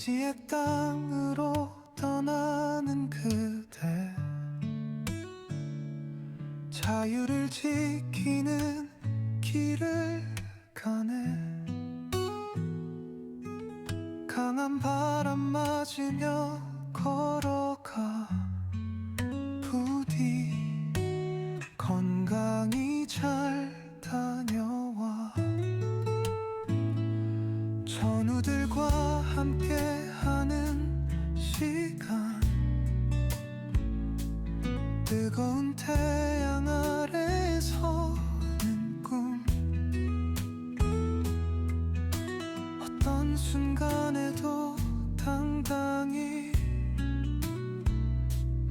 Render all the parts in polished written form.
미지의 땅으로 떠나는 그대, 자유를 지키는 길을 가네. 강한 바람 맞으며 걸어가 부디 건강히 잘 다녀와. 전우들과 함께하는 시간, 뜨거운 태양 아래 서는 꿈, 어떤 순간에도 당당히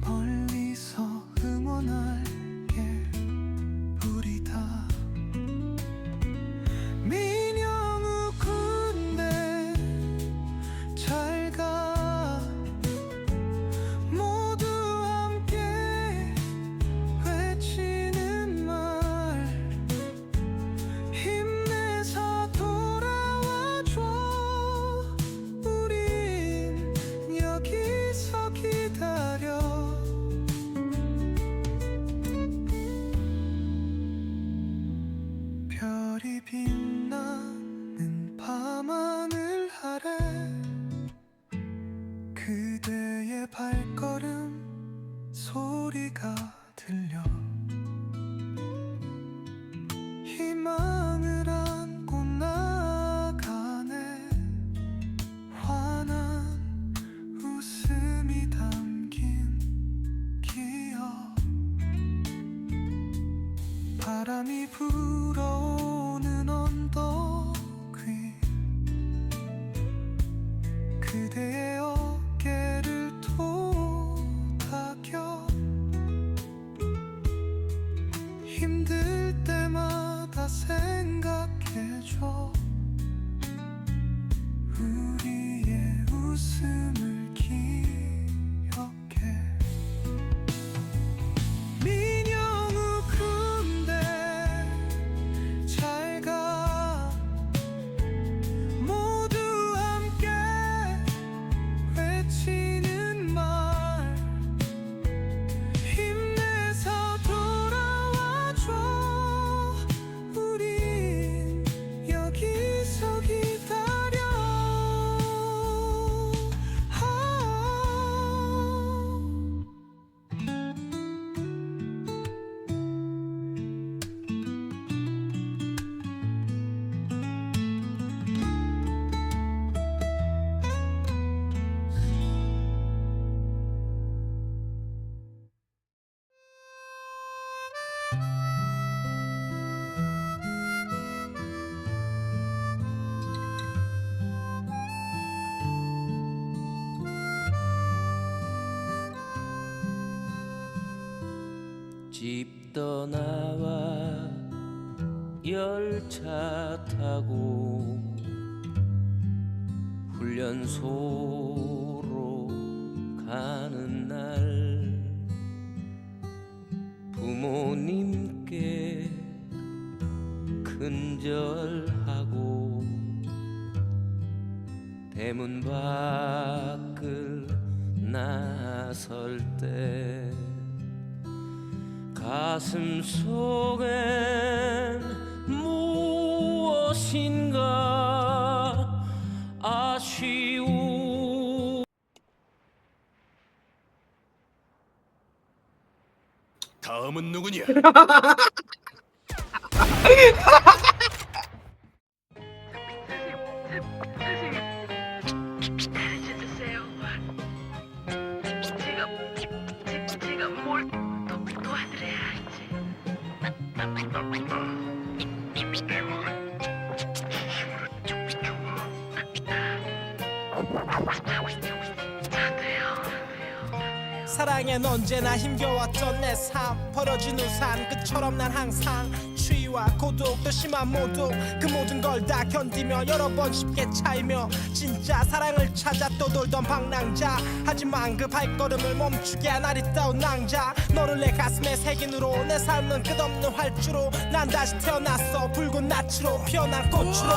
멀리서 응원할게. 우리 다 민영우 군대 잘가. 모두 함께 외치는 말, 힘내서 돌아와줘. 우린 여기서 기다려. 별이 빛나는 밤하늘 아래 그대의 발걸음 소리가 들려. 희망을 안고 나가네. 환한 웃음이 담긴 기억, 바람이 불어오는 언덕 위 그대의 어깨를 토닥여. 힘들 때마다 생각해줘. 우리의 웃음을 기억해. 민영우 군대 잘가. 모두 함께 외치는 말, 힘내서 돌아와줘. 우린 여기서 기다려. 집 떠나와 열차 타고 훈련소로 가는 날, 부모님께 근절하고 대문 밖을 나설 때 가슴 속엔 무엇인가 아쉬운. 다음은 누구냐? 제가 뭘 도와드려야 할지. 사랑엔 언제나 힘겨웠던 내 삶, 벌어진 우산 끝처럼 난 항상 추위와 고독 또 심한 모독, 그 모든 걸 다 견디며 여러 번 쉽게 차이며 진짜 사랑을 찾아 떠돌던 방랑자. 하지만 그 발걸음을 멈추게 한 아리따운 낭자, 너를 내 가슴에 새긴으로 내 삶은 끝없는 활주로. 난 다시 태어났어 붉은 낯으로 피어난 꽃으로.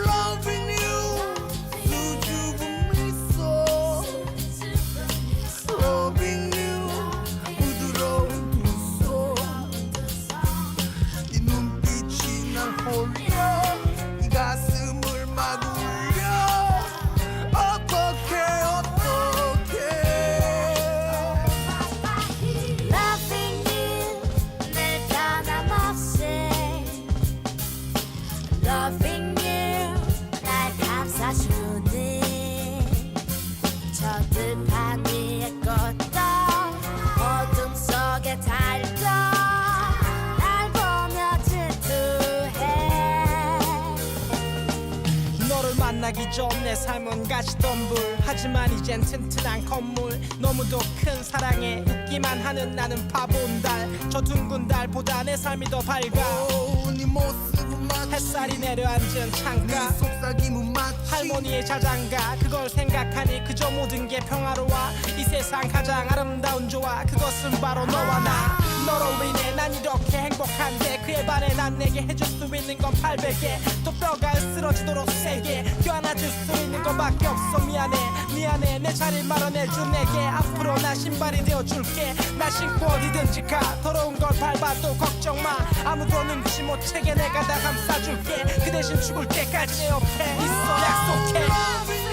Loving you, 수줍음이 그저 내 삶은 가시덤불 하지만 이젠 튼튼한 건물 너무도 큰 사랑에 웃기만 하는 나는 바본 달저 둥근 달보다 내 삶이 더 밝아 네 모습은 마치 햇살이 내려앉은 창가 네 속삭임은 마치 할머니의 자장가 그걸 생각하니 그저 모든 게 평화로워 이 세상 가장 아름다운 조화 그것은 바로 너와 나 너로 인해 난 이렇게 행복한데 그에 반해 난 내게 해줄 수 있는 건 800개 또 뼈가 쓰러지도록 세게 껴안아줄 수 있는 것밖에 없어 미안해 내 자리 마련해준 내게 앞으로 나 신발이 되어줄게 나 신고 어디든지 가 더러운 걸 밟아도 걱정 마 아무도 눈치 못 채게 내가 다 감싸줄게 그 대신 죽을 때까지 내 옆에 있어 약속해